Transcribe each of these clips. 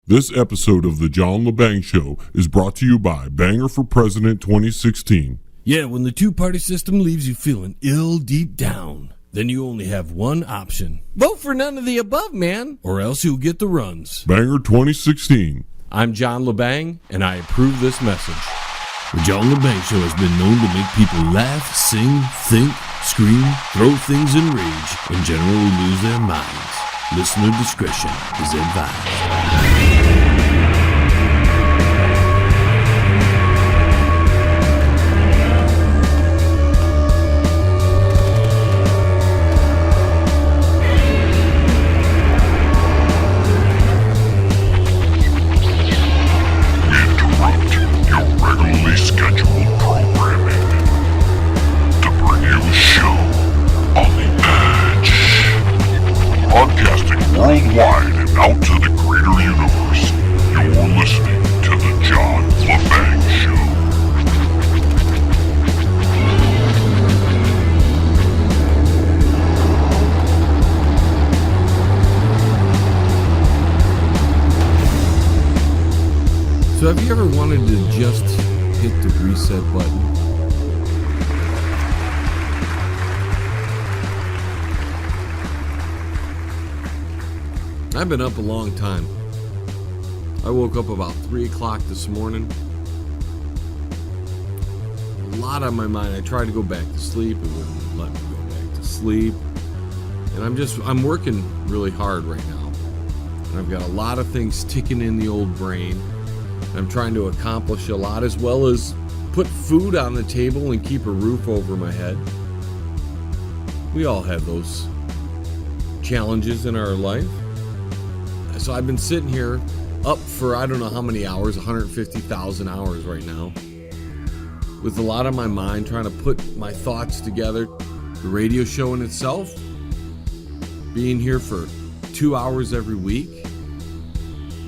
This episode of the John Lebang Show is brought to you by Banger for President 2016. Yeah, when the two-party system leaves you feeling ill deep down, then you only have one option. Vote for none of the above, man, or else you'll get the runs. Banger 2016. I'm John Lebang, and I approve this message. The John Lebang Show has been known to make people laugh, sing, think, scream, throw things in rage, and generally lose their minds. Listener discretion is advised. Worldwide and out to the greater universe, you're listening to the John Lebang Show. So have you ever wanted to just hit the reset button? I've been up a long time. I woke up about 3 o'clock this morning. A lot on my mind. I tried to go back to sleep. It wouldn't let me go back to sleep. And I'm working really hard right now. And I've got a lot of things ticking in the old brain. I'm trying to accomplish a lot, as well as put food on the table and keep a roof over my head. We all have those challenges in our life. So I've been sitting here up for I don't know how many hours, 150,000 hours right now, with a lot on my mind, trying to put my thoughts together. The radio show in itself, being here for 2 hours every week.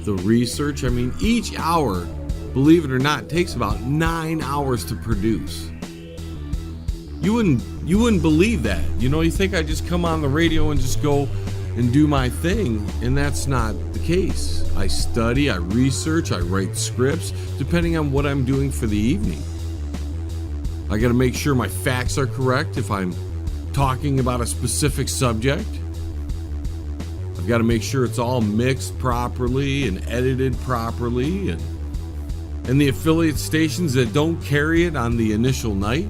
The research, each hour, believe it or not, takes about 9 hours to produce. You wouldn't believe that. You think I just come on the radio and just go and do my thing, and that's not the case. I study, I research, I write scripts, depending on what I'm doing for the evening. I gotta make sure my facts are correct if I'm talking about a specific subject. I've gotta make sure it's all mixed properly and edited properly, and the affiliate stations that don't carry it on the initial night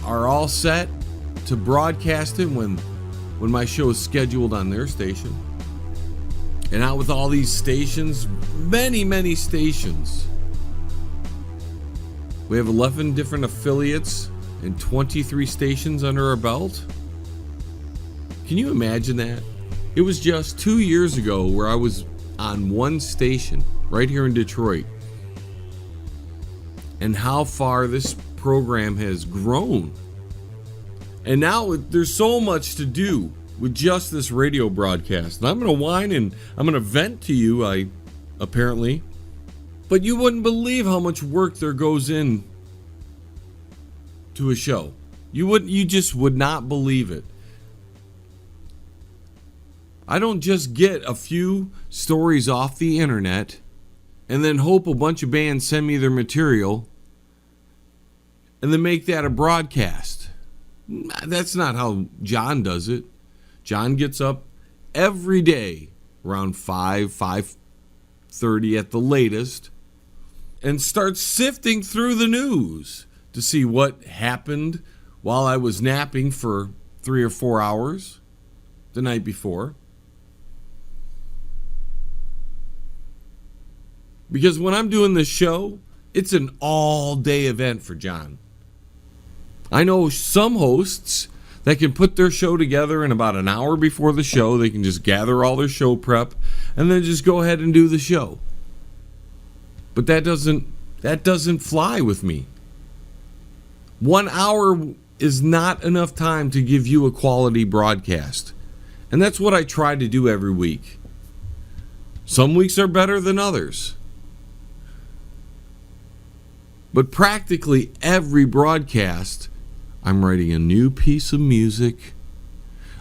are all set to broadcast it when my show is scheduled on their station. And out with all these stations, many stations. We have 11 different affiliates and 23 stations under our belt. Can you imagine that? It was just 2 years ago where I was on one station right here in Detroit. And how far this program has grown. And now there's so much to do with just this radio broadcast. And I'm going to whine and I'm going to vent to you, apparently. But you wouldn't believe how much work there goes in to a show. You just would not believe it. I don't just get a few stories off the internet and then hope a bunch of bands send me their material and then make that a broadcast. That's not how John does it. John gets up every day around 5:30 at the latest and starts sifting through the news to see what happened while I was napping for 3 or 4 hours the night before. Because when I'm doing this show, it's an all-day event for John. I know some hosts that can put their show together in about an hour before the show. They can just gather all their show prep and then just go ahead and do the show. But that doesn't fly with me. 1 hour is not enough time to give you a quality broadcast. And that's what I try to do every week. Some weeks are better than others. But practically every broadcast, I'm writing a new piece of music.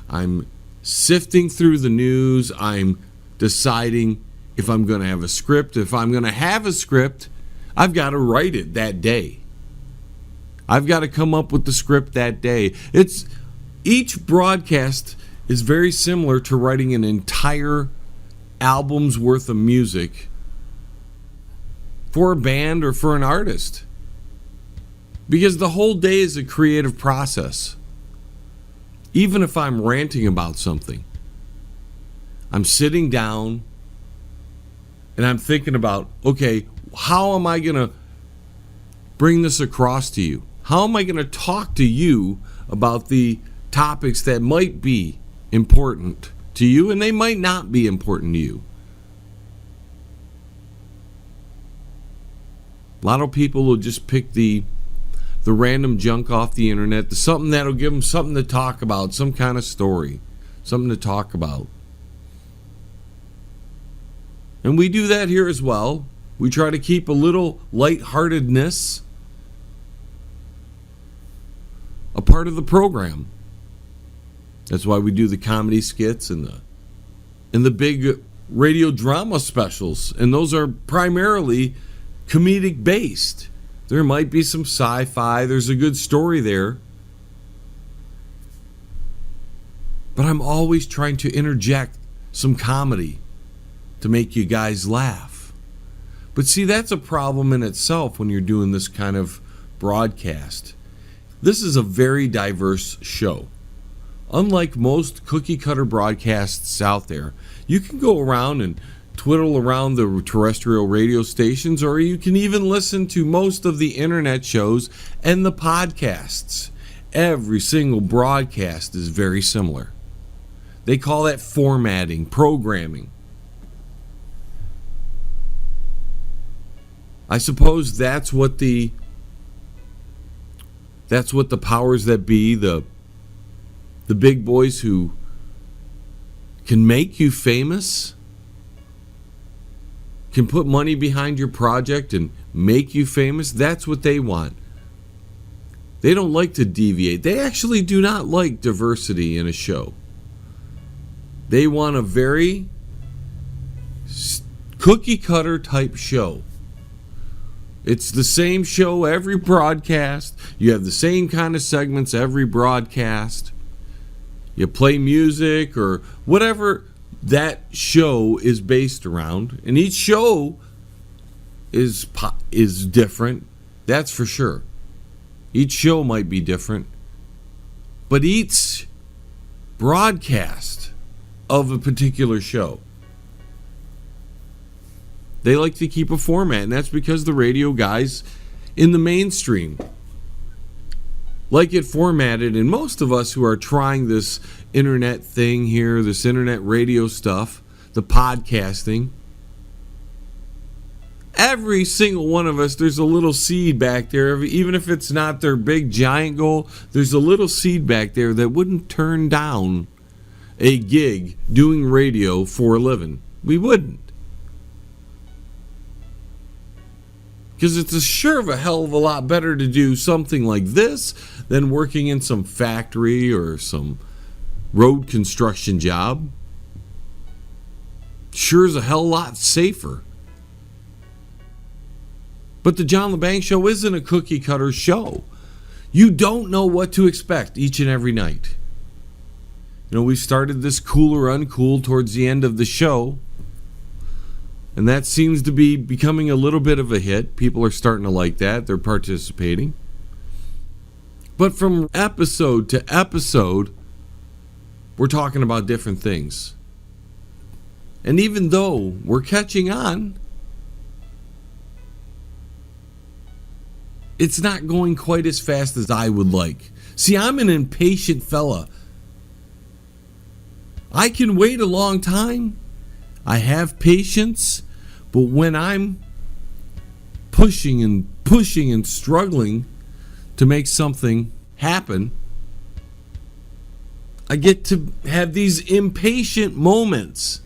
I'm sifting through the news. I'm deciding, if I'm going to have a script. If I'm going to have a script, I've got to write it that day. I've got to come up with the script that day. Each broadcast is very similar to writing an entire album's worth of music for a band or for an artist. Because the whole day is a creative process. Even if I'm ranting about something, I'm sitting down and I'm thinking about, okay, how am I going to bring this across to you? How am I going to talk to you about the topics that might be important to you and they might not be important to you? A lot of people will just pick the random junk off the internet, something that'll give them something to talk about, some kind of story, something to talk about. And we do that here as well. We try to keep a little lightheartedness a part of the program. That's why we do the comedy skits and the big radio drama specials, and those are primarily comedic based. There might be some sci-fi, there's a good story there. But I'm always trying to interject some comedy to make you guys laugh. But see, that's a problem in itself when you're doing this kind of broadcast. This is a very diverse show. Unlike most cookie cutter broadcasts out there, you can go around and twiddle around the terrestrial radio stations, or you can even listen to most of the internet shows and the podcasts. Every single broadcast is very similar. They call that formatting, programming. I suppose that's what the powers that be, the big boys who can make you famous, can put money behind your project and make you famous, that's what they want. They don't like to deviate. They actually do not like diversity in a show. They want a very cookie cutter type show. It's the same show every broadcast. You have the same kind of segments every broadcast. You play music or whatever that show is based around, and each show is different, that's for sure. Each show might be different, but each broadcast of a particular show, they like to keep a format, and that's because the radio guys in the mainstream like it formatted, and most of us who are trying this internet thing here, this internet radio stuff, the podcasting, every single one of us, there's a little seed back there. Even if it's not their big giant goal, there's a little seed back there that wouldn't turn down a gig doing radio for a living. We wouldn't. Because it's a sure of a hell of a lot better to do something like this than working in some factory or some road construction job. Sure is a hell lot safer. But the John Lebang Show isn't a cookie cutter show. You don't know what to expect each and every night. You know, we started this Cool or Uncool towards the end of the show, and that seems to be becoming a little bit of a hit. People are starting to like that. They're participating. But from episode to episode, we're talking about different things. And even though we're catching on, it's not going quite as fast as I would like. See, I'm an impatient fella. I can wait a long time. I have patience. But when I'm pushing and struggling to make something happen, I get to have these impatient moments.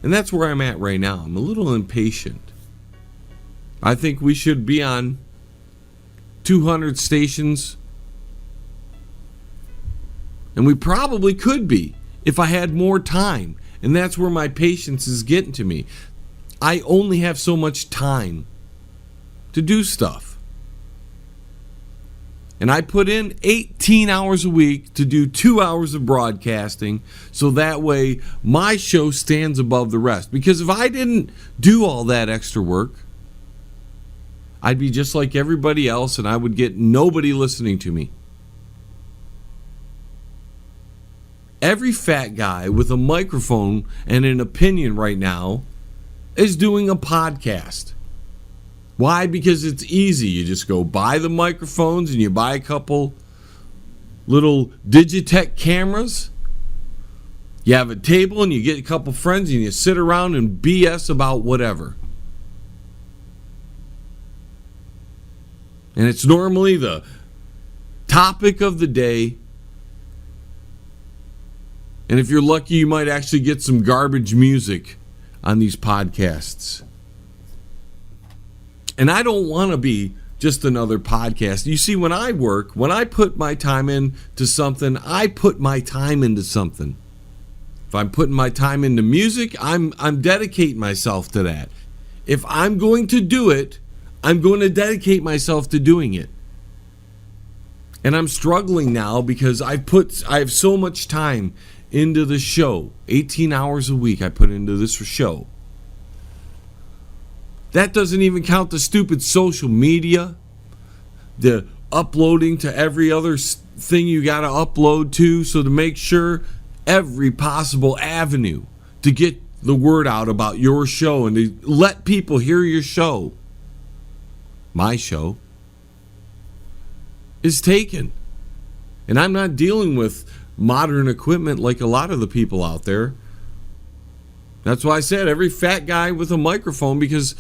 And that's where I'm at right now. I'm a little impatient. I think we should be on 200 stations. And we probably could be if I had more time. And that's where my patience is getting to me. I only have so much time to do stuff. And I put in 18 hours a week to do 2 hours of broadcasting, so that way my show stands above the rest. Because if I didn't do all that extra work, I'd be just like everybody else and I would get nobody listening to me. Every fat guy with a microphone and an opinion right now is doing a podcast. Why? Because it's easy. You just go buy the microphones and you buy a couple little Digitech cameras. You have a table and you get a couple friends and you sit around and BS about whatever. And it's normally the topic of the day. And if you're lucky, you might actually get some garbage music on these podcasts. And I don't want to be just another podcast. You see, when I work, when I put my time into something, I put my time into something. If I'm putting my time into music, I'm dedicating myself to that. If I'm going to do it, I'm going to dedicate myself to doing it. And I'm struggling now because I have so much time into the show. 18 hours a week I put into this show. That doesn't even count the stupid social media, the uploading to every other thing you got to upload to, so to make sure every possible avenue to get the word out about your show and to let people hear your show, my show, is taken. And I'm not dealing with modern equipment like a lot of the people out there. That's why I said every fat guy with a microphone, because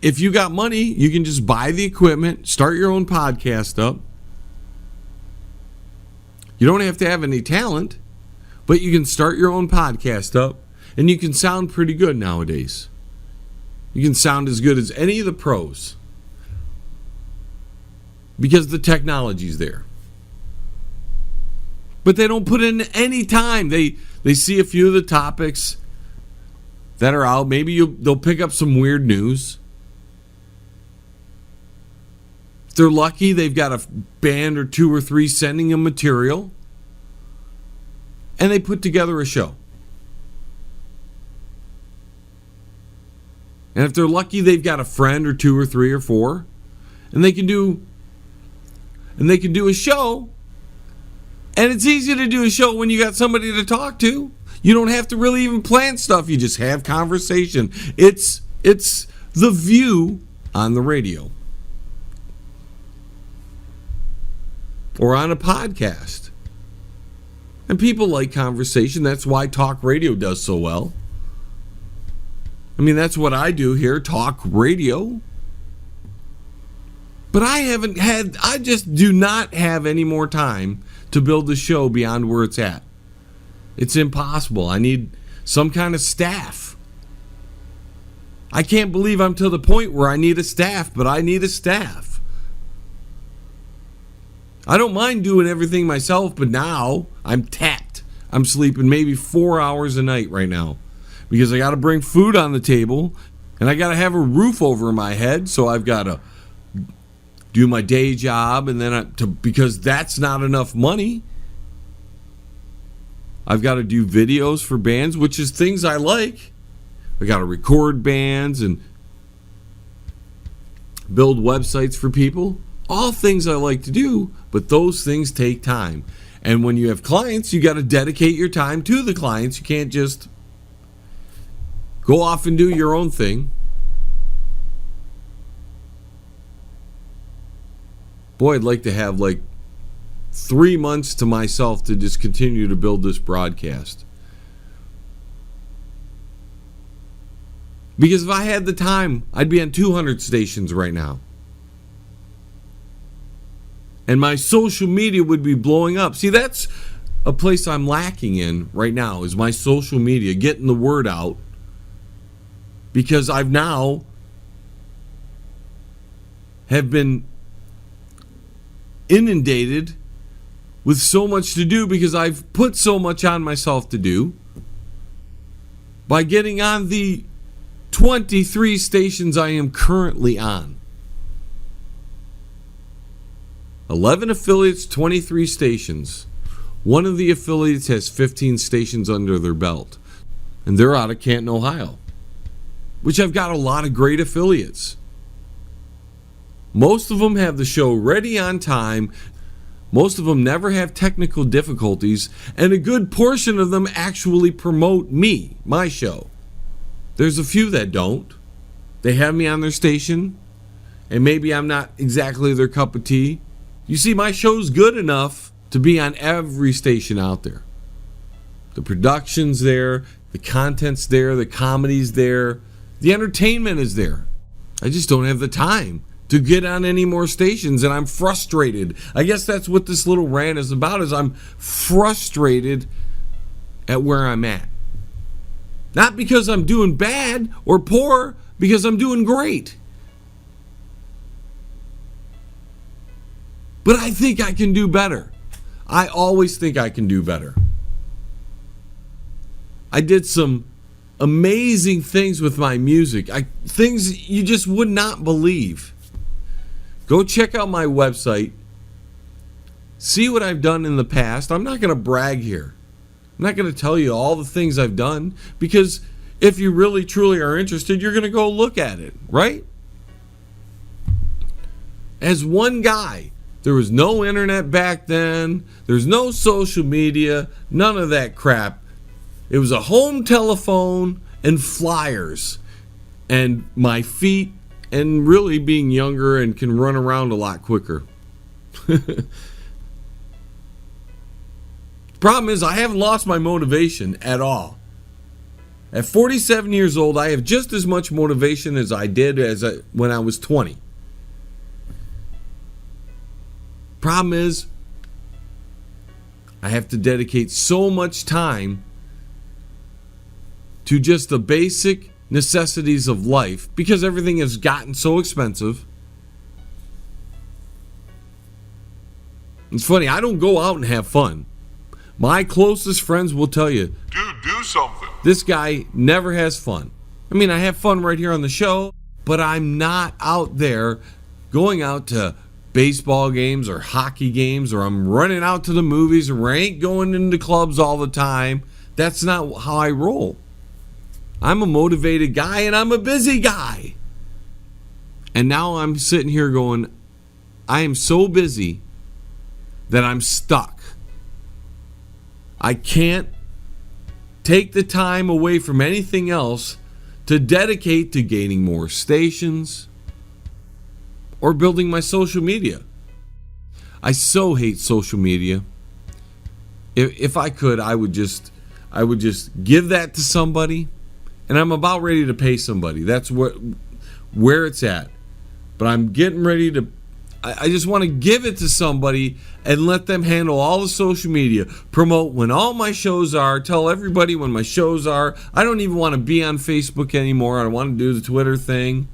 if you got money, you can just buy the equipment, start your own podcast up. You don't have to have any talent, but you can start your own podcast up, and you can sound pretty good nowadays. You can sound as good as any of the pros because the technology's there. But they don't put in any time. They see a few of the topics that are out. Maybe they'll pick up some weird news. If they're lucky, they've got a band or two or three sending them material. And they put together a show. And if they're lucky, they've got a friend or two or three or four. And they can do a show. And it's easy to do a show when you got somebody to talk to. You don't have to really even plan stuff. You just have conversation. It's The View on the radio. Or on a podcast. And people like conversation. That's why talk radio does so well. I mean, that's what I do here, talk radio. But I just do not have any more time to build the show beyond where it's at. It's impossible. I need some kind of staff. I can't believe I'm to the point where I need a staff, but I need a staff. I don't mind doing everything myself, but now I'm tapped. I'm sleeping maybe 4 hours a night right now because I got to bring food on the table and I got to have a roof over my head, so I've got to do my day job, and then because that's not enough money, I've got to do videos for bands, which is things I like. I got to record bands and build websites for people. All things I like to do, but those things take time. And when you have clients, you got to dedicate your time to the clients. You can't just go off and do your own thing. Boy, I'd like to have like 3 months to myself to just continue to build this broadcast. Because if I had the time, I'd be on 200 stations right now. And my social media would be blowing up. See, that's a place I'm lacking in right now, is my social media, getting the word out. Because I've now have been inundated with so much to do because I've put so much on myself to do by getting on the 23 stations I am currently on. 11 affiliates, 23 stations. One of the affiliates has 15 stations under their belt. And they're out of Canton, Ohio. Which I've got a lot of great affiliates. Most of them have the show ready on time. Most of them never have technical difficulties. And a good portion of them actually promote me, my show. There's a few that don't. They have me on their station. And maybe I'm not exactly their cup of tea. You see, my show's good enough to be on every station out there. The production's there. The content's there. The comedy's there. The entertainment is there. I just don't have the time to get on any more stations, and I'm frustrated. I guess that's what this little rant is about, is I'm frustrated at where I'm at. Not because I'm doing bad or poor, because I'm doing great. But I think I can do better. I always think I can do better. I did some amazing things with my music. Things you just would not believe. Go check out my website. See what I've done in the past. I'm not going to brag here. I'm not going to tell you all the things I've done, because if you really truly are interested, you're going to go look at it, right? As one guy, there was no internet back then. There's no social media, none of that crap. It was a home telephone and flyers and my feet, and really being younger and can run around a lot quicker. The problem is I haven't lost my motivation at all. At 47 years old, I have just as much motivation as I did when I was 20. Problem is, I have to dedicate so much time to just the basic necessities of life because everything has gotten so expensive. It's funny, I don't go out and have fun. My closest friends will tell you, Dude, do something. this guy never has fun. I mean, I have fun right here on the show, but I'm not out there going out to baseball games or hockey games, or I'm running out to the movies, or I ain't going into clubs all the time. That's not how I roll. I'm a motivated guy and I'm a busy guy. And now I'm sitting here going, I am so busy that I'm stuck. I can't take the time away from anything else to dedicate to gaining more stations or building my social media. I so hate social media. If I could, I would just give that to somebody. And I'm about ready to pay somebody. That's where it's at. But I'm getting ready to, I just want to give it to somebody and let them handle all the social media. Promote when all my shows are. Tell everybody when my shows are. I don't even want to be on Facebook anymore. I don't want to do the Twitter thing.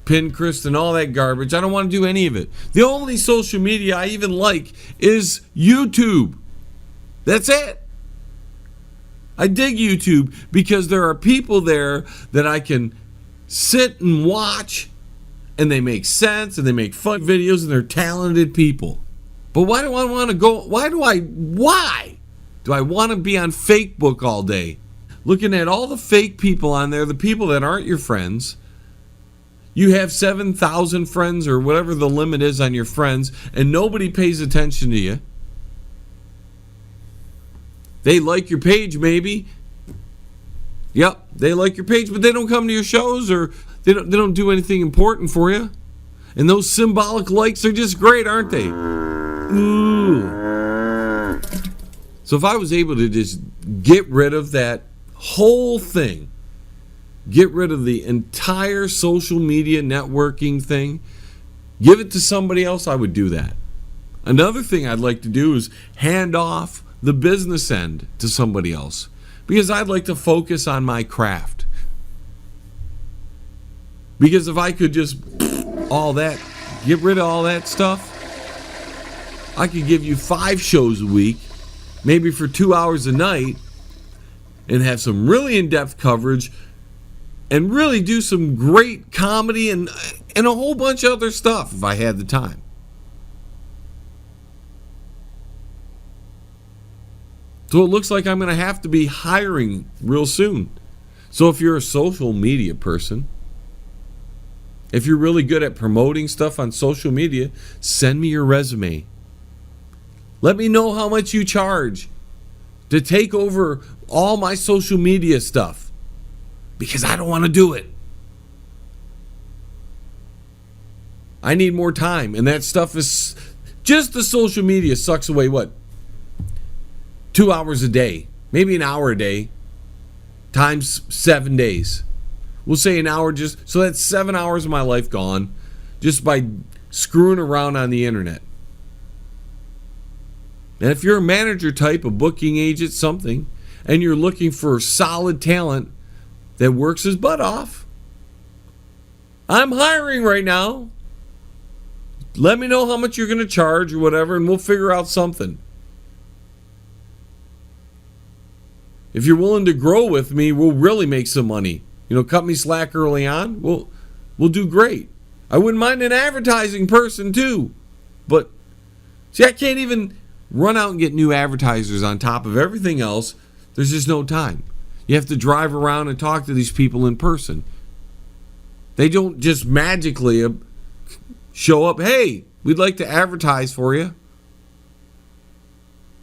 Pinterest and all that garbage. I don't want to do any of it. The only social media I even like is YouTube. That's it. I dig YouTube because there are people there that I can sit and watch, and they make sense and they make fun videos, and they're talented people. But why do I want to go? Why do I want to be on Facebook all day looking at all the fake people on there, the people that aren't your friends? You have 7,000 friends or whatever the limit is on your friends, and nobody pays attention to you. They like your page, maybe. Yep, they like your page, but they don't come to your shows, or they don't do anything important for you. And those symbolic likes are just great, aren't they? Ooh. So if I was able to just get rid of that whole thing, get rid of the entire social media networking thing, give it to somebody else, I would do that. Another thing I'd like to do is hand off the business end to somebody else, because I'd like to focus on my craft. Because if I could just get rid of all that stuff, I could give you 5 shows a week, maybe for 2 hours a night, and have some really in-depth coverage and really do some great comedy and a whole bunch of other stuff if I had the time. So it looks like I'm going to have to be hiring real soon. So if you're a social media person, if you're really good at promoting stuff on social media, send me your resume. Let me know how much you charge to take over all my social media stuff, because I don't want to do it. I need more time, and that stuff is just the social media sucks away 2 hours a day, maybe an hour a day, times 7 days. We'll say an hour, so that's 7 hours of my life gone just by screwing around on the internet. And if you're a manager type, a booking agent, something, and you're looking for solid talent that works his butt off, I'm hiring right now. Let me know how much you're going to charge or whatever, and we'll figure out something. If you're willing to grow with me, we'll really make some money. Cut me slack early on, we'll do great. I wouldn't mind an advertising person too. But, see, I can't even run out and get new advertisers on top of everything else. There's just no time. You have to drive around and talk to these people in person. They don't just magically show up, hey, we'd like to advertise for you.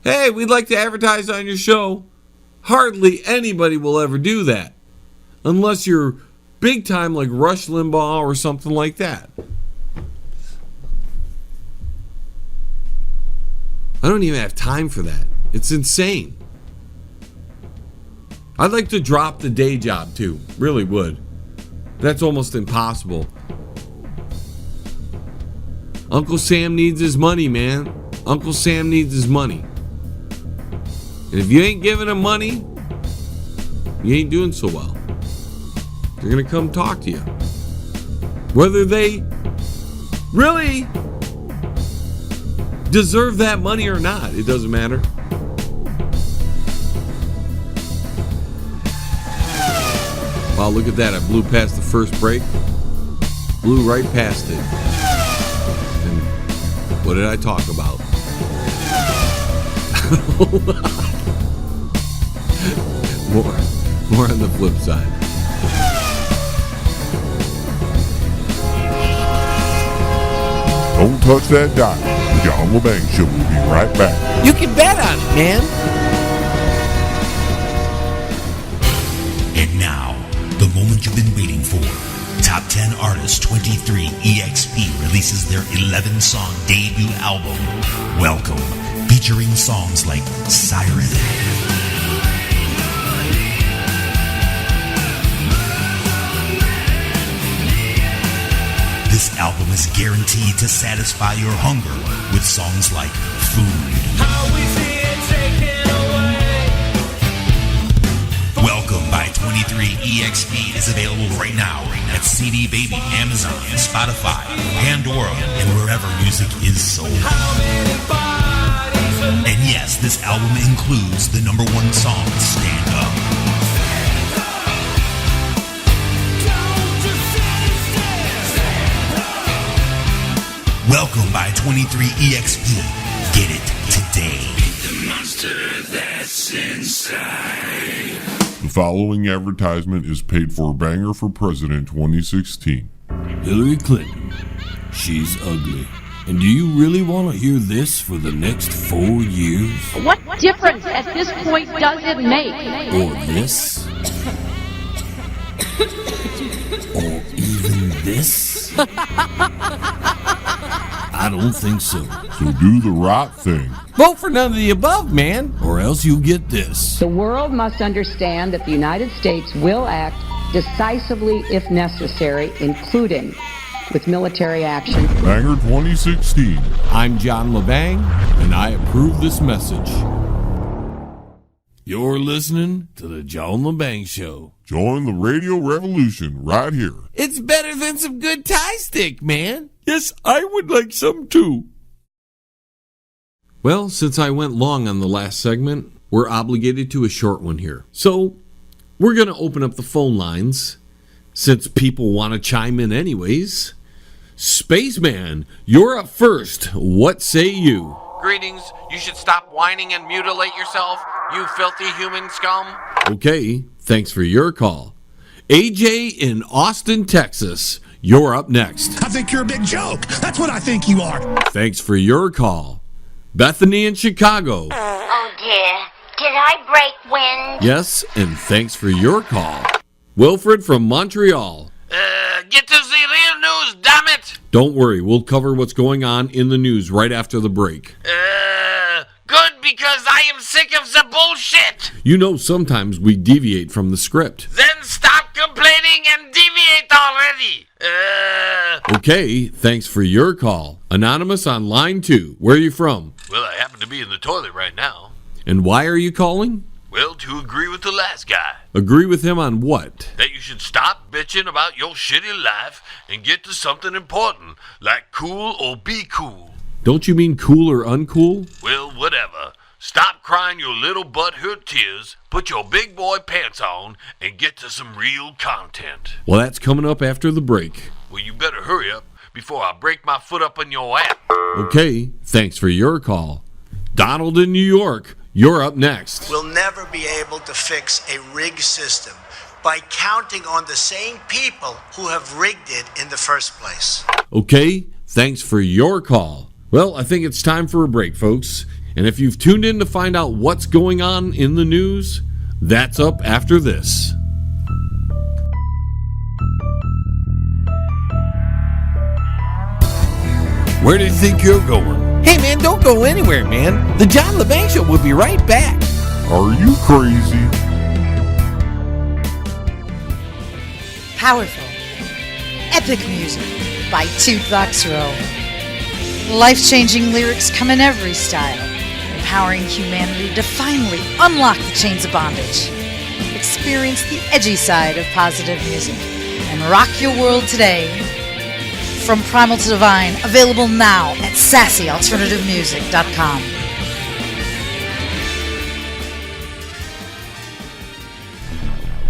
Hey, we'd like to advertise on your show. Hardly anybody will ever do that. Unless you're big time like Rush Limbaugh or something like that. I don't even have time for that. It's insane. I'd like to drop the day job too. Really would. That's almost impossible. Uncle Sam needs his money, man. Uncle Sam needs his money. And if you ain't giving him money, you ain't doing so well. They're going to come talk to you. Whether they really deserve that money or not, it doesn't matter. Wow, look at that. I blew past the first break. Blew right past it. And what did I talk about? More on the flip side. Don't touch that dial. The John Lebang Show will be right back. You can bet on it, man. And now, the moment you've been waiting for. Top 10 Artists 23 EXP releases their 11-song debut album, Welcome, featuring songs like Siren, This album is guaranteed to satisfy your hunger with songs like Food. Welcome by 23EXP is available right now at CD Baby, Amazon, Spotify, Pandora, and wherever music is sold. And yes, this album includes the number one song, Stand Up. Welcome by 23EXP. Get it today. The monster that's inside. The following advertisement is paid for Banger for President 2016. Hillary Clinton. She's ugly. And do you really want to hear this for the next 4 years? What difference at this point does it make? Or this? Or even this? I don't think so. So do the right thing. Vote for none of the above, man. Or else you'll get this. The world must understand that the United States will act decisively if necessary, including with military action. Banger 2016. I'm John Lebang, and I approve this message. You're listening to the John Lebang Show. Join the radio revolution right here. It's better than some good Thai stick, man. Yes, I would like some too. Well, since I went long on the last segment, we're obligated to a short one here. So, we're going to open up the phone lines since people want to chime in anyways. Spaceman, you're up first. What say you? Greetings. You should stop whining and mutilate yourself, you filthy human scum. Okay, thanks for your call. AJ in Austin, Texas, you're up next. I think you're a big joke. That's what I think you are. Thanks for your call. Bethany in Chicago. Oh dear, did I break wind? Yes, and thanks for your call. Wilfred from Montreal. Get to the real news, damn it! Don't worry, we'll cover what's going on in the news right after the break. Good, because I am sick of the bullshit! You know sometimes we deviate from the script. Then stop complaining and deviate already! Okay, thanks for your call. Anonymous on line 2. Where are you from? Well, I happen to be in the toilet right now. And why are you calling? Well, to agree with the last guy. Agree with him on what? That you should stop bitching about your shitty life and get to something important, like cool or be cool. Don't you mean cool or uncool? Well, whatever. Stop crying your little butt-hurt tears, put your big boy pants on, and get to some real content. Well, that's coming up after the break. Well, you better hurry up before I break my foot up on your app. Okay, thanks for your call. Donald in New York, you're up next. We'll never be able to fix a rigged system by counting on the same people who have rigged it in the first place. Okay, thanks for your call. Well, I think it's time for a break, folks. And if you've tuned in to find out what's going on in the news, that's up after this. Where do you think you're going? Hey man, don't go anywhere, man. The John Lebang Show will be right back. Are you crazy? Powerful, epic music by Toothbox Row. Life-changing lyrics come in every style, empowering humanity to finally unlock the chains of bondage. Experience the edgy side of positive music and rock your world today. From Primal to Divine, available now at sassyalternativemusic.com.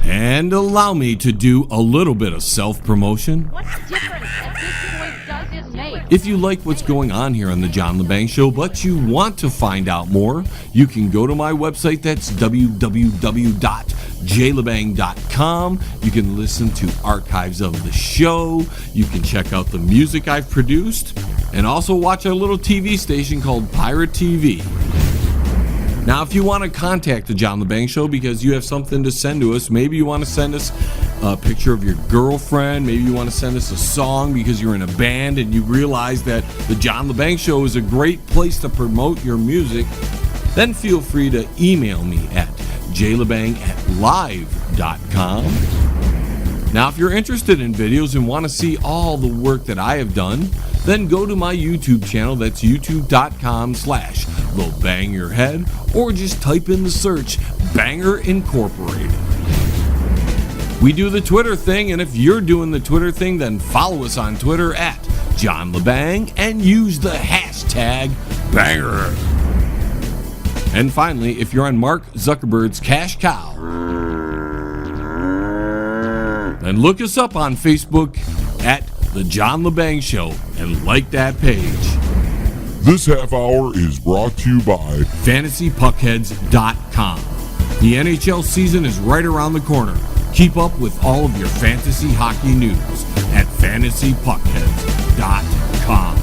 And allow me to do a little bit of self-promotion. What difference at this point does it make? If you like what's going on here on the John Lebang Show, but you want to find out more, you can go to my website. That's www.jlebang.com. You can listen to archives of the show. You can check out the music I've produced, and also watch our little TV station called Pirate TV. Now, if you want to contact the John Lebang Show because you have something to send to us, maybe you want to send us a picture of your girlfriend, maybe you want to send us a song because you're in a band and you realize that the John Lebang Show is a great place to promote your music, then feel free to email me at jlebang@live.com. Now, if you're interested in videos and want to see all the work that I have done, then go to my YouTube channel. That's youtube.com/LoBangYourHead, or just type in the search Banger Incorporated. We do the Twitter thing, and if you're doing the Twitter thing, then follow us on Twitter at John Lebang and use the hashtag Banger. And finally, if you're on Mark Zuckerberg's Cash Cow, then look us up on Facebook at The John Lebang Show and like that page. This half hour is brought to you by FantasyPuckheads.com. The NHL season is right around the corner. Keep up with all of your fantasy hockey news at FantasyPuckheads.com.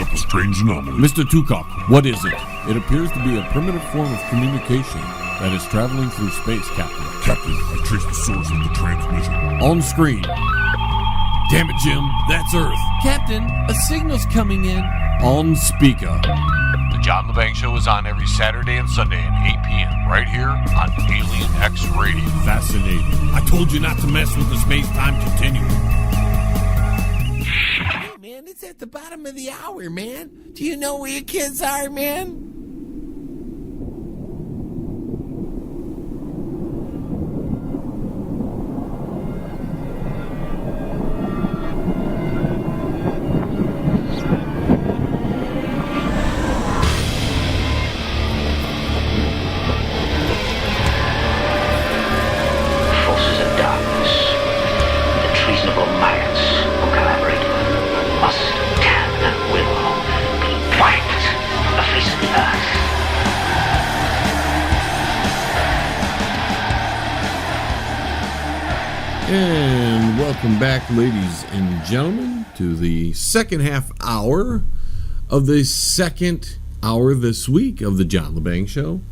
A strange anomaly. Mr. Tukok, what is it? It appears to be a primitive form of communication that is traveling through space, Captain. Captain, I traced the source of the transmission. On screen. Damn it, Jim, that's Earth. Captain, a signal's coming in. On speaker. The John Lebang Show is on every Saturday and Sunday at 8 p.m. right here on Alien X Radio. Fascinating. I told you not to mess with the space-time continuum. Man, it's at the bottom of the hour, man. Do you know where your kids are, man? Welcome back, ladies and gentlemen, to the second half hour of the second hour this week of the John Lebang Show.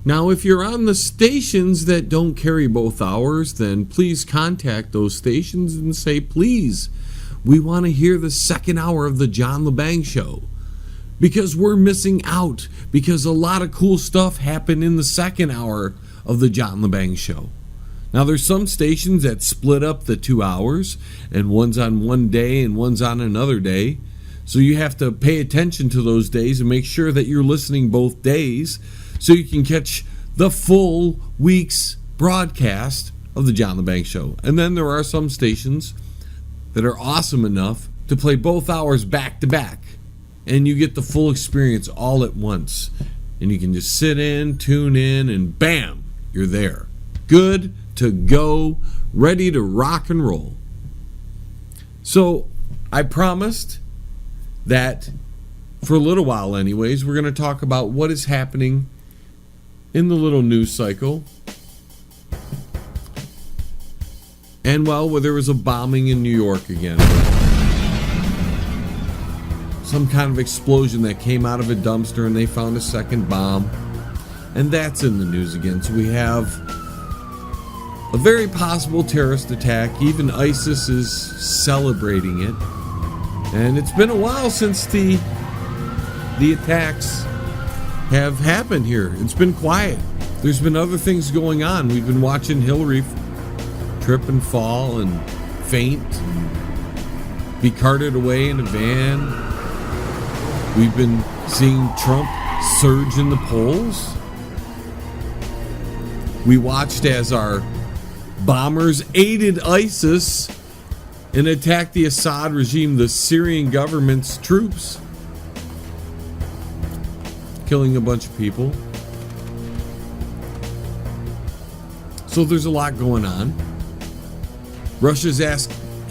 Now, if you're on the stations that don't carry both hours, then please contact those stations and say, please, we want to hear the second hour of the John Lebang Show. Because we're missing out, because a lot of cool stuff happened in the second hour of the John Lebang Show. Now, there's some stations that split up the 2 hours, and one's on one day and one's on another day. So you have to pay attention to those days and make sure that you're listening both days so you can catch the full week's broadcast of the John Lebang Show. And then there are some stations that are awesome enough to play both hours back to back, and you get the full experience all at once. And you can just sit in, tune in, and bam, you're there. Good to go, ready to rock and roll. So I promised that for a little while anyways, we're going to talk about what is happening in the little news cycle. And well, there was a bombing in New York again. Some kind of explosion that came out of a dumpster and they found a second bomb. And that's in the news again. So we have a very possible terrorist attack. Even ISIS is celebrating it. And it's been a while since the attacks have happened here. It's been quiet. There's been other things going on. We've been watching Hillary trip and fall and faint and be carted away in a van. We've been seeing Trump surge in the polls. We watched as our bombers aided ISIS and attacked the Assad regime, the Syrian government's troops, killing a bunch of people. So there's a lot going on. Russia's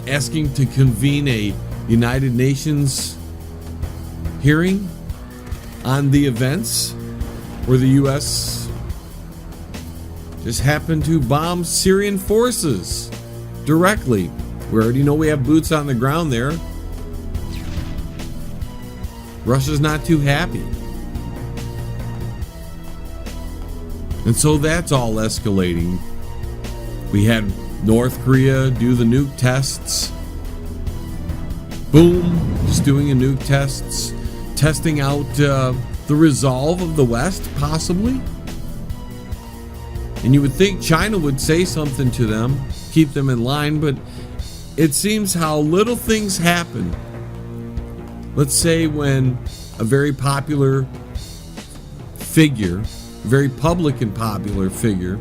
asking to convene a United Nations hearing on the events where the U.S. just happened to bomb Syrian forces directly. We already know we have boots on the ground there. Russia's not too happy. And so that's all escalating. We had North Korea do the nuke tests. Boom, just doing a nuke tests. Testing out the resolve of the West, possibly. And you would think China would say something to them, keep them in line, but it seems how little things happen. Let's say when a very popular figure, very public and popular figure,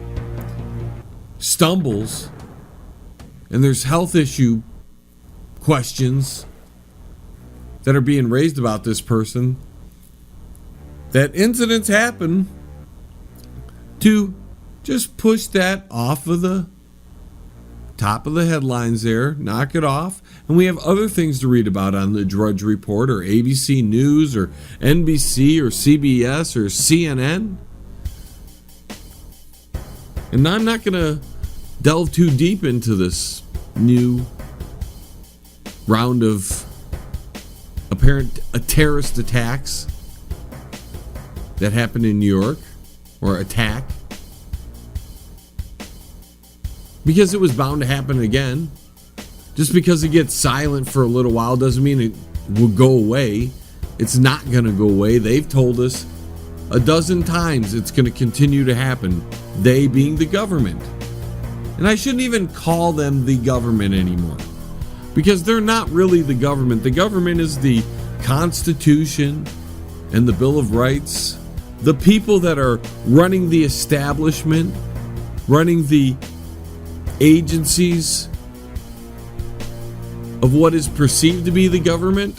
stumbles and there's health issue questions that are being raised about this person, that incidents happen to just push that off of the top of the headlines there, knock it off, and we have other things to read about on the Drudge Report or ABC News or NBC or CBS or CNN. And I'm not going to delve too deep into this new round of apparent terrorist attacks that happened in New York, or attack, because it was bound to happen again. Just because it gets silent for a little while doesn't mean it will go away. It's not going to go away. They've told us a dozen times it's going to continue to happen. They being the government. And I shouldn't even call them the government anymore, because they're not really the government. The government is the Constitution and the Bill of Rights. The people that are running the establishment, running the agencies of what is perceived to be the government,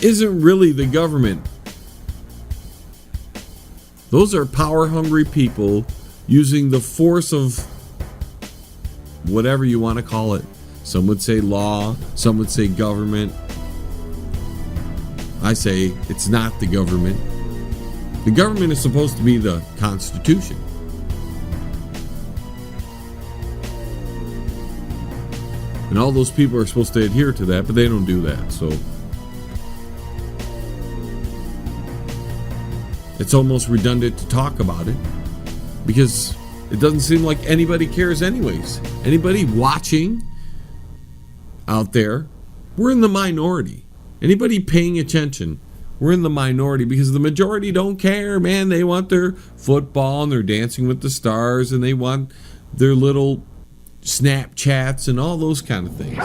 isn't really the government. Those are power-hungry people using the force of whatever you want to call it. Some would say law, some would say government. I say it's not the government. The government is supposed to be the And all those people are supposed to adhere to that, but they don't do that. So it's almost redundant to talk about it because it doesn't seem like anybody cares anyways. Anybody watching out there, we're in the minority. Anybody paying attention, we're in the minority because the majority don't care, man. They want their football and they're Dancing with the Stars and they want their little Snapchats and all those kind of things.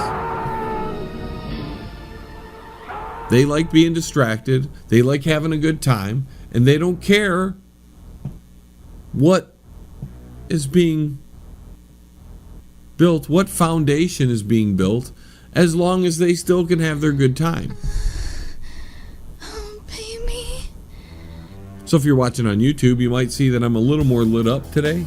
They like being distracted. They like having a good time. And they don't care what is being built, what foundation is being built, as long as they still can have their good time. Baby. So if you're watching on YouTube, you might see that I'm a little more lit up today.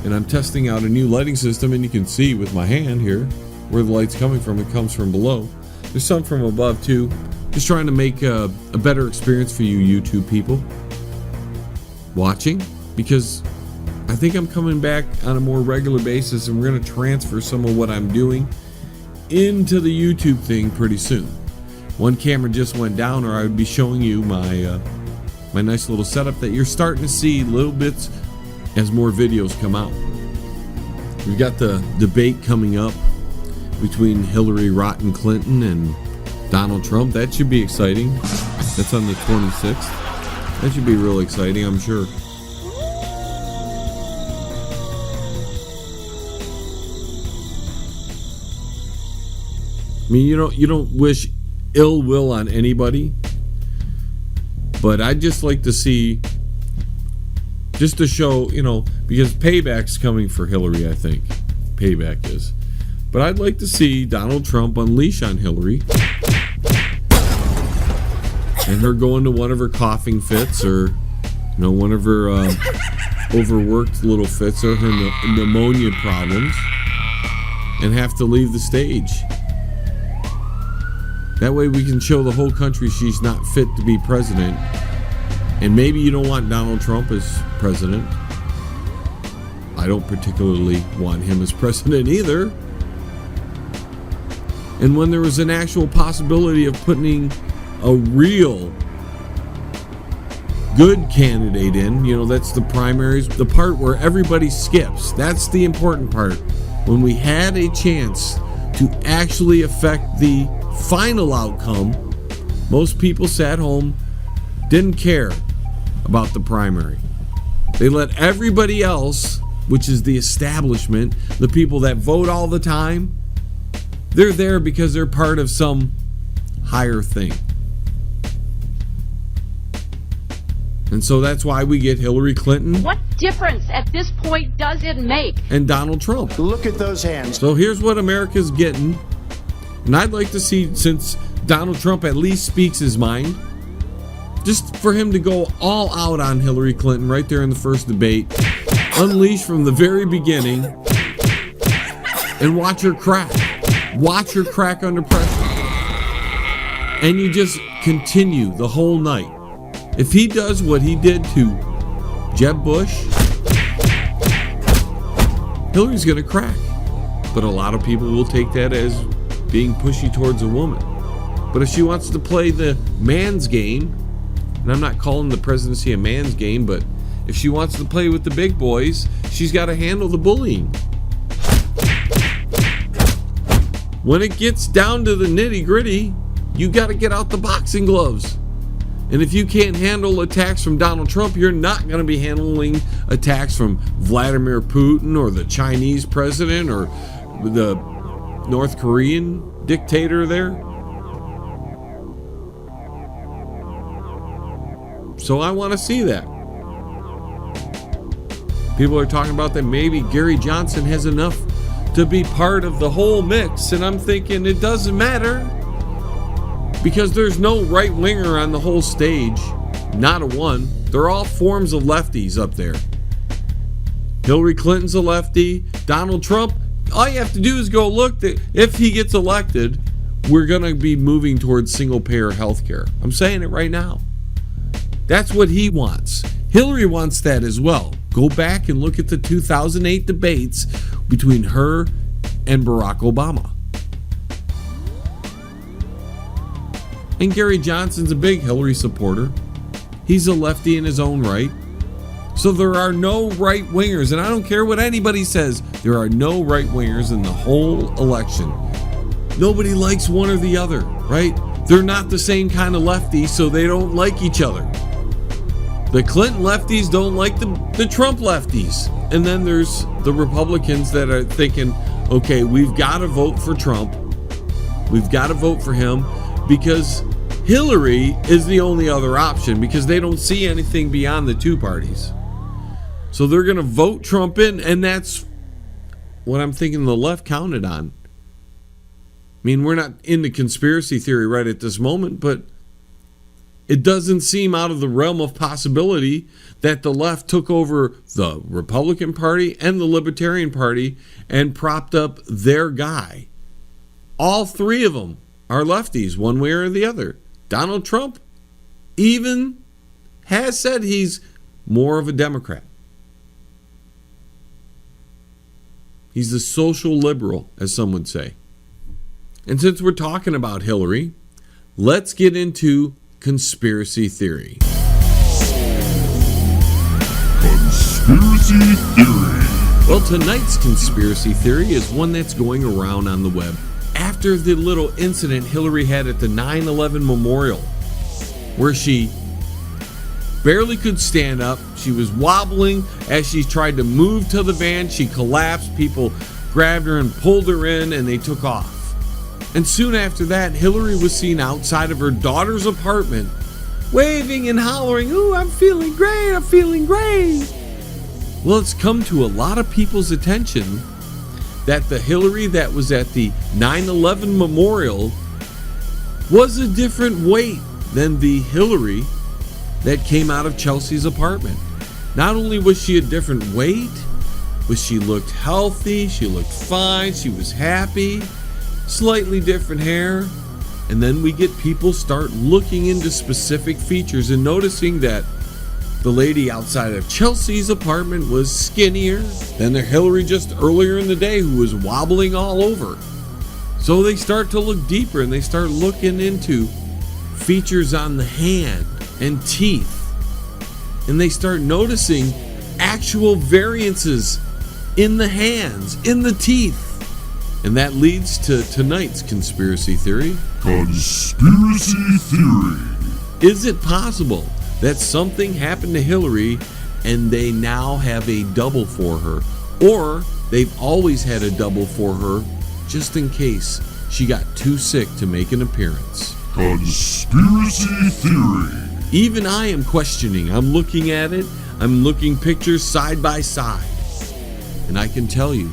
And I'm testing out a new lighting system, and you can see with my hand here where the light's coming from. It comes from below. There's some from above too. Just trying to make a better experience for you YouTube people watching, because I think I'm coming back on a more regular basis, and we're going to transfer some of what I'm doing into the YouTube thing pretty soon. One camera just went down, or I would be showing you my nice little setup that you're starting to see little bits as more videos come out. We've got the debate coming up between Hillary Rotten Clinton and Donald Trump. That should be exciting. That's on the 26th. That should be real exciting, I'm sure. I mean, you don't wish ill will on anybody, but I'd just like to see, just to show, because payback's coming for Hillary, I think. Payback is. But I'd like to see Donald Trump unleash on Hillary and her go into one of her coughing fits, or one of her overworked little fits, or her pneumonia problems, and have to leave the stage. That way we can show the whole country she's not fit to be president. And maybe you don't want Donald Trump as president. I don't particularly want him as president either. And when there was an actual possibility of putting a real good candidate in, that's the primaries, the part where everybody skips. That's the important part. When we had a chance to actually affect the final outcome, most people sat home, didn't care about the primary. They let everybody else, which is the establishment, the people that vote all the time, they're there because they're part of some higher thing. And so that's why we get Hillary Clinton. What difference at this point does it make? And Donald Trump. Look at those hands. So here's what America's getting. And I'd like to see, since Donald Trump at least speaks his mind, just for him to go all out on Hillary Clinton right there in the first debate, unleash from the very beginning, and watch her crack. Watch her crack under pressure. And you just continue the whole night. If he does what he did to Jeb Bush, Hillary's going to crack. But a lot of people will take that as being pushy towards a woman. But if she wants to play the man's game, and I'm not calling the presidency a man's game, but if she wants to play with the big boys, she's got to handle the bullying. When it gets down to the nitty-gritty, you got to get out the boxing gloves. And if you can't handle attacks from Donald Trump, you're not going to be handling attacks from Vladimir Putin or the Chinese president or the North Korean dictator there. So I want to see that. People are talking about that maybe Gary Johnson has enough to be part of the whole mix, and I'm thinking it doesn't matter, because there's no right winger on the whole stage, not a one. They're all forms of lefties up there. Hillary Clinton's a lefty. Donald Trump, all you have to do is go look. If he gets elected, we're going to be moving towards single-payer health care. I'm saying it right now. That's what he wants. Hillary wants that as well. Go back and look at the 2008 debates between her and Barack Obama. And Gary Johnson's a big Hillary supporter. He's a lefty in his own right. So there are no right-wingers, and I don't care what anybody says, there are no right-wingers in the whole election. Nobody likes one or the other, right? They're not the same kind of lefty, so they don't like each other. The Clinton lefties don't like the Trump lefties. And then there's the Republicans that are thinking, okay, we've got to vote for Trump. We've got to vote for him because Hillary is the only other option because they don't see anything beyond the two parties. So they're going to vote Trump in, and that's what I'm thinking the left counted on. I mean, we're not into conspiracy theory right at this moment, but it doesn't seem out of the realm of possibility that the left took over the Republican Party and the Libertarian Party and propped up their guy. All three of them are lefties, one way or the other. Donald Trump even has said he's more of a Democrat. He's a social liberal, as some would say. And since we're talking about Hillary, let's get into conspiracy theory. Conspiracy theory. Well, tonight's conspiracy theory is one that's going around on the web after the little incident Hillary had at the 9/11 memorial, where she barely could stand up. She was wobbling as she tried to move to the van. She collapsed. People grabbed her and pulled her in, and they took off. And soon after that, Hillary was seen outside of her daughter's apartment, waving and hollering, "Ooh, I'm feeling great, I'm feeling great." Well, it's come to a lot of people's attention that the Hillary that was at the 9/11 memorial was a different weight than the Hillary that came out of Chelsea's apartment. Not only was she a different weight, but she looked healthy, she looked fine, she was happy, slightly different hair. And then we get people start looking into specific features and noticing that the lady outside of Chelsea's apartment was skinnier than the Hillary just earlier in the day who was wobbling all over. So they start to look deeper and they start looking into features on the hand and teeth. And they start noticing actual variances in the hands, in the teeth. And that leads to tonight's conspiracy theory. Conspiracy theory. Is it possible that something happened to Hillary and they now have a double for her? Or they've always had a double for her just in case she got too sick to make an appearance? Conspiracy theory. Even I am questioning. I'm looking at it. I'm looking pictures side by side. And I can tell you,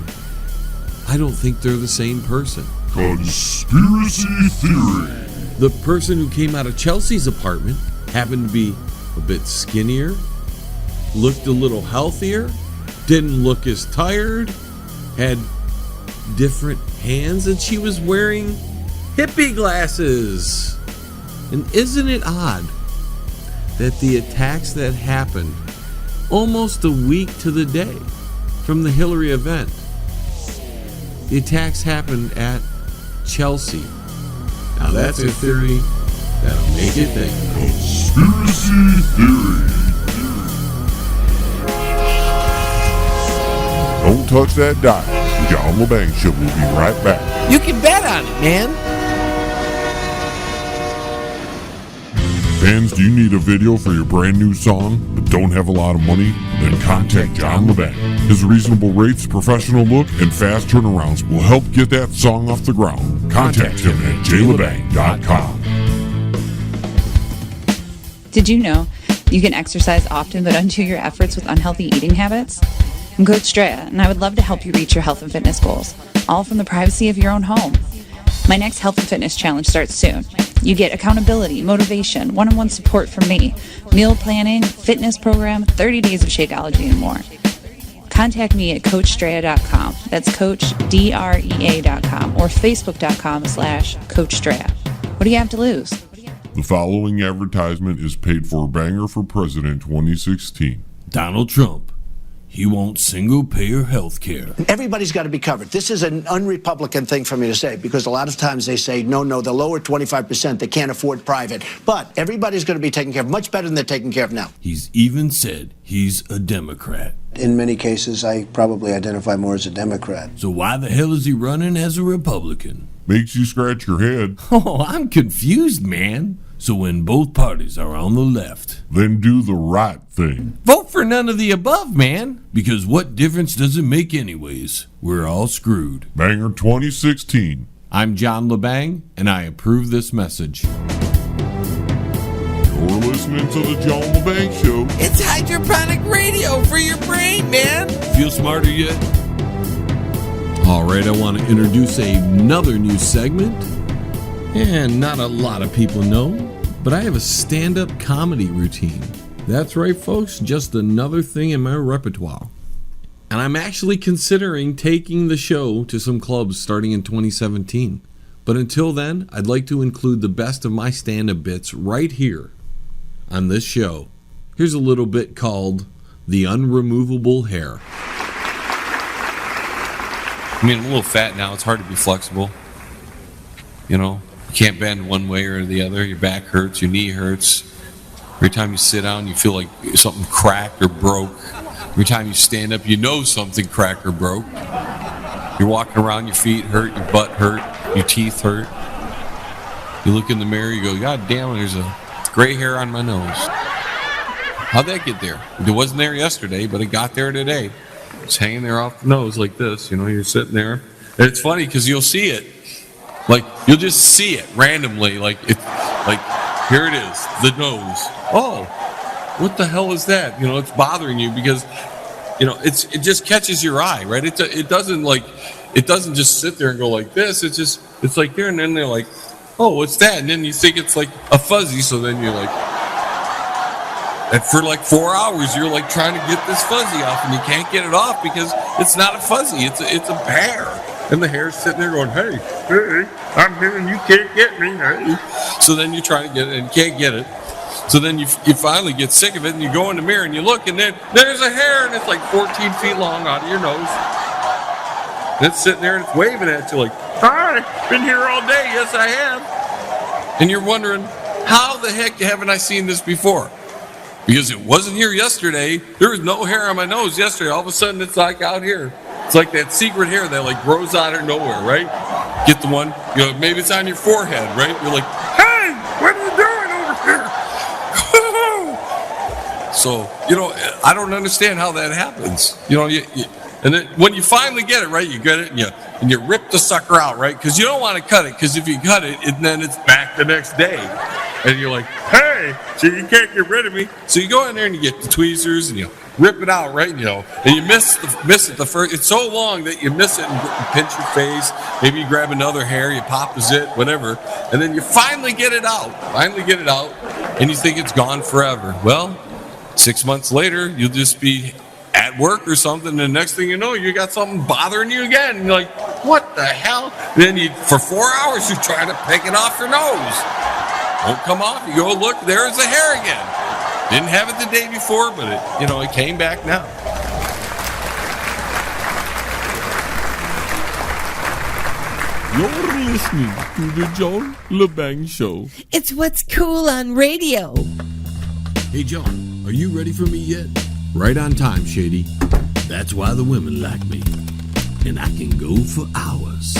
I don't think they're the same person. Conspiracy theory. The person who came out of Chelsea's apartment happened to be a bit skinnier, looked a little healthier, didn't look as tired, had different hands, and she was wearing hippie glasses. And isn't it odd that the attacks that happened almost a week to the day from the Hillary event, the attacks happened at Chelsea? Now that's a theory that'll make you think. Conspiracy theory. Don't touch that dial. The John Lebang Show will be right back. You can bet on it, man. Fans, do you need a video for your brand new song but don't have a lot of money? Then contact John Lebang. His reasonable rates, professional look, and fast turnarounds will help get that song off the ground. Contact him at jlebang.com. Did you know you can exercise often but undo your efforts with unhealthy eating habits? I'm Coach Drea, and I would love to help you reach your health and fitness goals, all from the privacy of your own home. My next health and fitness challenge starts soon. You get accountability, motivation, one-on-one support from me, meal planning, fitness program, 30 days of Shakeology, and more. Contact me at CoachDrea.com. That's CoachDrea.com or Facebook.com/CoachDrea. What do you have to lose? The following advertisement is paid for Banger for President 2016. Donald Trump. he wants single-payer health care. Everybody's got to be covered. This is an un-Republican thing for me to say, because a lot of times they say, no, the lower 25%, they can't afford private. But everybody's going to be taken care of much better than they're taken care of now. He's even said he's a Democrat. In many cases, I probably identify more as a Democrat. So why the hell is he running as a Republican? Makes you scratch your head. Oh, I'm confused, man. So when both parties are on the left, Then do the right thing. vote for none of the above, man. Because what difference does it make anyways? We're all screwed. Banger 2016. I'm John Lebang, and I approve this message. You're listening to the John LeBang Show. It's hydroponic radio for your brain, man. Feel smarter yet? All right, I want to introduce another new segment. And not a lot of people know, but I have a stand-up comedy routine. That's right, folks, just another thing in my repertoire. And I'm actually considering taking the show to some clubs starting in 2017. But until then, I'd like to include the best of my stand-up bits right here on this show. Here's a little bit called The Unremovable Hair. I mean, I'm a little fat now. It's hard to be flexible. You know, you can't bend one way or the other. Your back hurts, your knee hurts. Every time you sit down, you feel like something cracked or broke. Every time you stand up, you know something cracked or broke. You're walking around, your feet hurt, your butt hurt, your teeth hurt. You look in the mirror, you go, God damn, there's a gray hair on my nose. How'd that get there? It wasn't there yesterday, but it got there today. It's hanging there off the nose like this. You know, you're sitting there. And it's funny because you'll see it. Like, you'll just see it randomly. Like, here it is, the nose. Oh, what the hell is that? You know, it's bothering you because, you know, it just catches your eye, right? It doesn't just sit there and go like this. It's like here, and then they're like, oh, what's that? And then you think it's like a fuzzy, so then you're like, and for like 4 hours, you're like trying to get this fuzzy off, and you can't get it off because it's not a fuzzy, it's a hair. And the hair's sitting there going, hey, I'm here and you can't get me, hey. So then you try to get it and you can't get it. So then you finally get sick of it and you go in the mirror and you look and then there's a hair and it's like 14 feet long out of your nose. And it's sitting there and it's waving at you like, hi, been here all day, yes I have. And you're wondering, how the heck haven't I seen this before? Because it wasn't here yesterday. There was no hair on my nose yesterday. All of a sudden it's like out here. It's like that secret hair that like grows out of nowhere, right? Get the one, you know, maybe it's on your forehead, right? You're like, hey, what are you doing over here? So, you know, I don't understand how that happens. You know, and then when you finally get it, right, you get it and you rip the sucker out, right? Because you don't want to cut it, because if you cut it, then it's back the next day. And you're like, hey, so you can't get rid of me. So you go in there and you get the tweezers and you rip it out, right? And you miss it the first. It's so long that you miss it and pinch your face. Maybe you grab another hair, you pop a zit, whatever, and then you finally get it out. And you think it's gone forever. Well, 6 months later, you'll just be at work or something, and the next thing you know, you got something bothering you again. And you're like, what the hell? And then for 4 hours, you're trying to pick it off your nose. Won't come off. You go look, there's the hair again. Didn't have it the day before, but it came back now. You're listening to the John LeBang Show. It's what's cool on radio. Hey, John, are you ready for me yet? Right on time, Shady. That's why the women like me. And I can go for hours.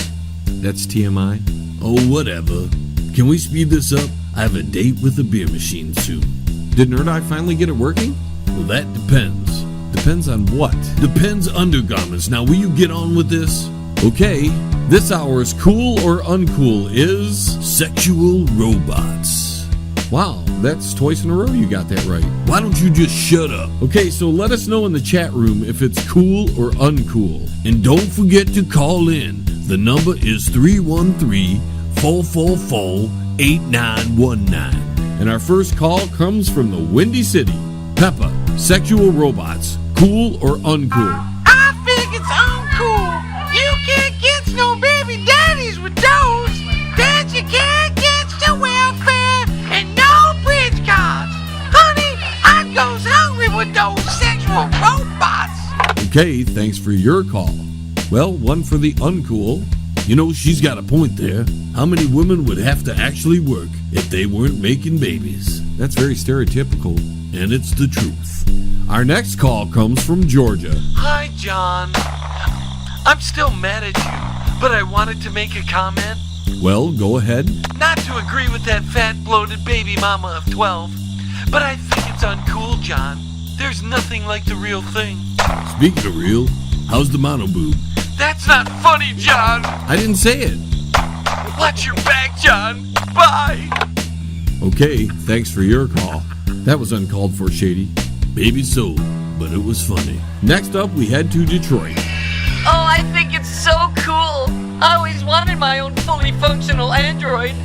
That's TMI. Oh, whatever. Can we speed this up? I have a date with the beer machine soon. Did Nerd Eye finally get it working? Well, that depends. Depends on what? Depends undergarments. Now, will you get on with this? Okay, this hour's cool or uncool is... Sexual robots. Wow, that's twice in a row you got that right. Why don't you just shut up? Okay, so let us know in the chat room if it's cool or uncool. And don't forget to call in. The number is 313-444-8919. And our first call comes from the Windy City. Peppa, sexual robots, cool or uncool? I think it's uncool. You can't get no baby daddies with those. That you can't get to welfare and no bridge cards. Honey, I goes hungry with those sexual robots. Okay, thanks for your call. Well, one for the uncool. You know, she's got a point there. How many women would have to actually work if they weren't making babies? That's very stereotypical. And it's the truth. Our next call comes from Georgia. Hi, John. I'm still mad at you, but I wanted to make a comment. Well, go ahead. Not to agree with that fat, bloated baby mama of 12, but I think it's uncool, John. There's nothing like the real thing. Speaking of real, how's the mono boob? That's not funny, John. I didn't say it. Watch your back, John. Bye. Okay, thanks for your call. That was uncalled for, Shady. Maybe so, but it was funny. Next up, we head to Detroit. Oh, I think it's so cool. I always wanted my own fully functional android.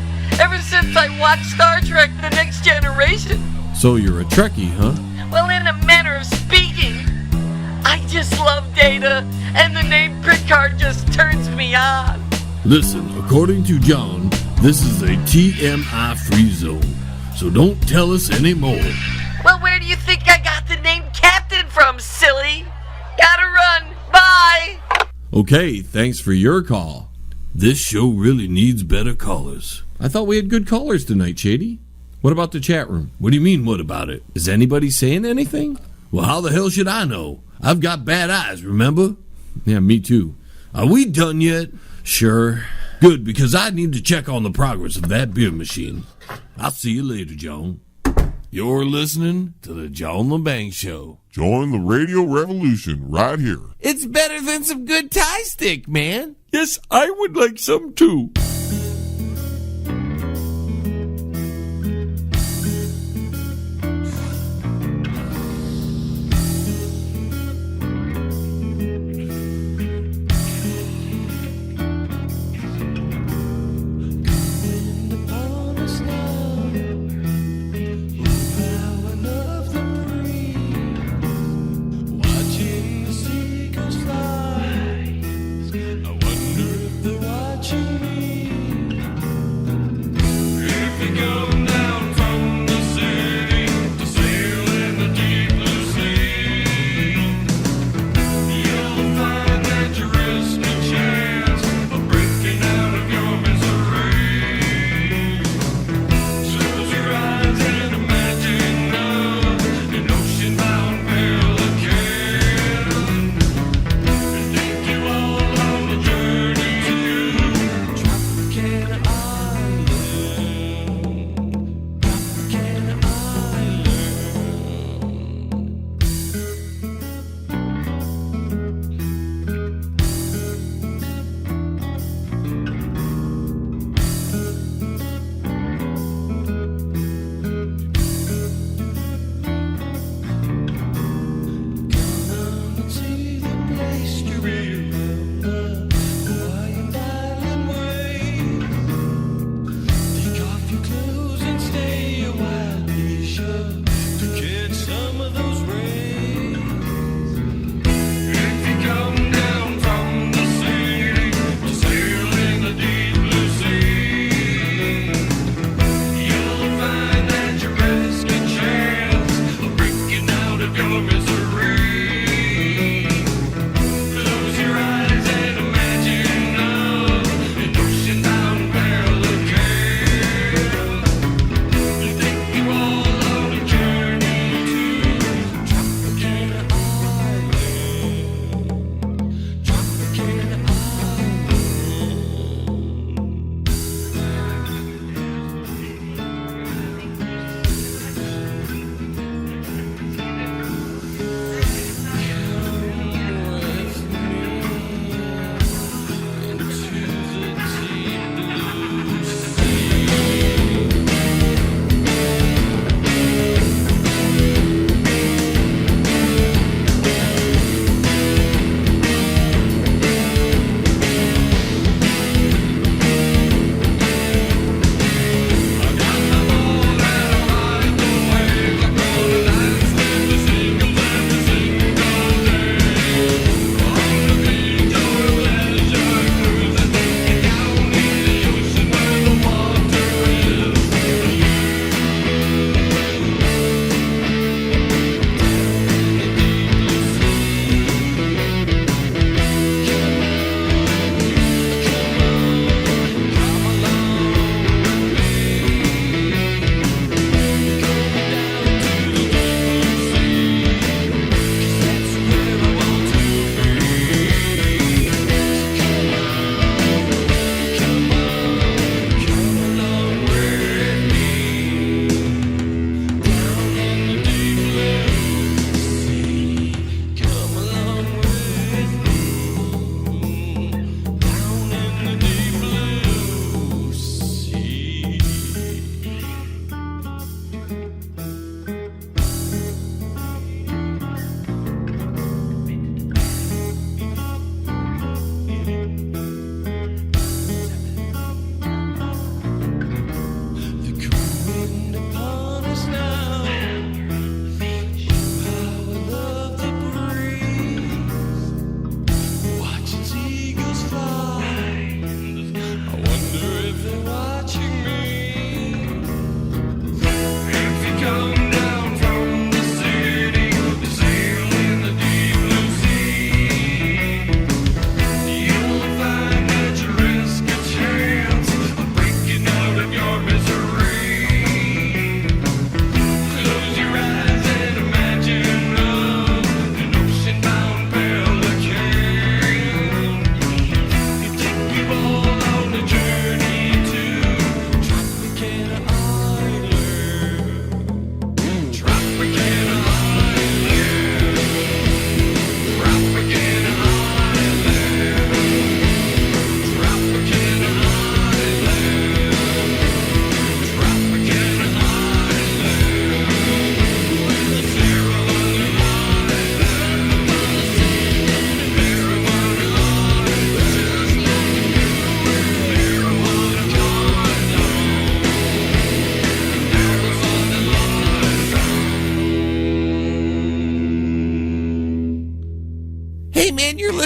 Ever since I watched Star Trek The Next Generation. So you're a Trekkie, huh? Well, in a manner of speaking. I just love Data, and the name Picard just turns me on. Listen, according to John, this is a TMI-free zone, so don't tell us anymore. Well, where do you think I got the name Captain from, silly? Gotta run. Bye. Okay, thanks for your call. This show really needs better callers. I thought we had good callers tonight, Shady. What about the chat room? What do you mean, what about it? Is anybody saying anything? Well, how the hell should I know? I've got bad eyes, remember? Yeah, me too. Are we done yet? Sure. Good, because I need to check on the progress of that beer machine. I'll see you later, John. You're listening to the John Lebang Show. Join the radio revolution right here. It's better than some good Thai stick, man. Yes, I would like some too. Watching me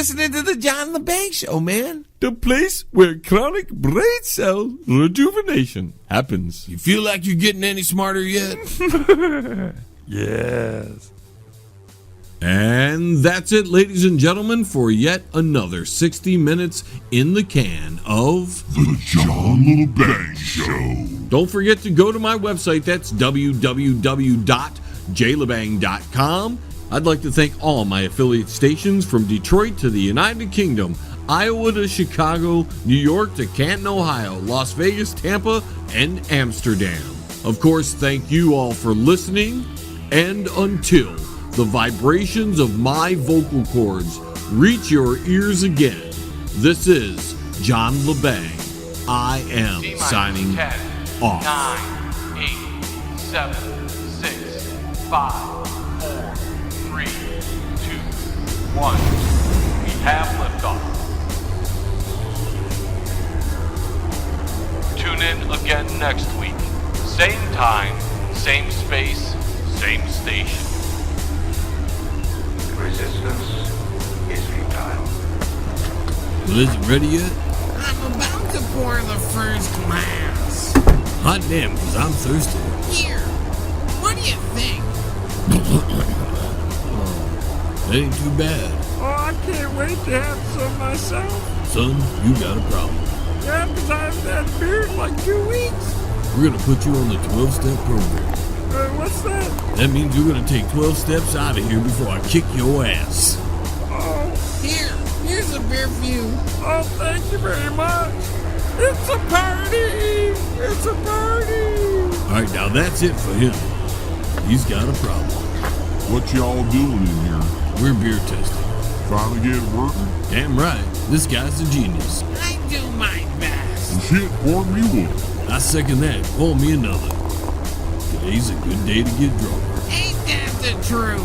listening to the John LeBang Show, man. The place where chronic brain cell rejuvenation happens. You feel like you're getting any smarter yet? Yes. And that's it, ladies and gentlemen, for yet another 60 minutes in the can of The John LeBang Show. Don't forget to go to my website. That's www.jlebang.com. I'd like to thank all my affiliate stations from Detroit to the United Kingdom, Iowa to Chicago, New York to Canton, Ohio, Las Vegas, Tampa, and Amsterdam. Of course, thank you all for listening, and until the vibrations of my vocal cords reach your ears again, this is John LeBang. I am signing 10, off. 9, 8, 7, 6, 5, 4, 3, 2, 1. We have liftoff. Tune in again next week. Same time, same space, same station. Resistance is futile. Well, is it ready yet? I'm about to pour the first glass. Hot damn, because I'm thirsty. Here, what do you think? That ain't too bad. Oh, I can't wait to have some myself. Son, you got a problem. Yeah, because I haven't had beer in like 2 weeks. We're going to put you on the 12-step program. What's that? That means you're going to take 12 steps out of here before I kick your ass. Oh. Here's a beer for you. Oh, thank you very much. It's a party. It's a party. All right, now that's it for him. He's got a problem. What y'all doing in here? We're beer testing. Finally get working? Damn right. This guy's a genius. I do my best. Well, shit, pour me one. I second that. Pour me another. Today's a good day to get drunk. Ain't that the truth?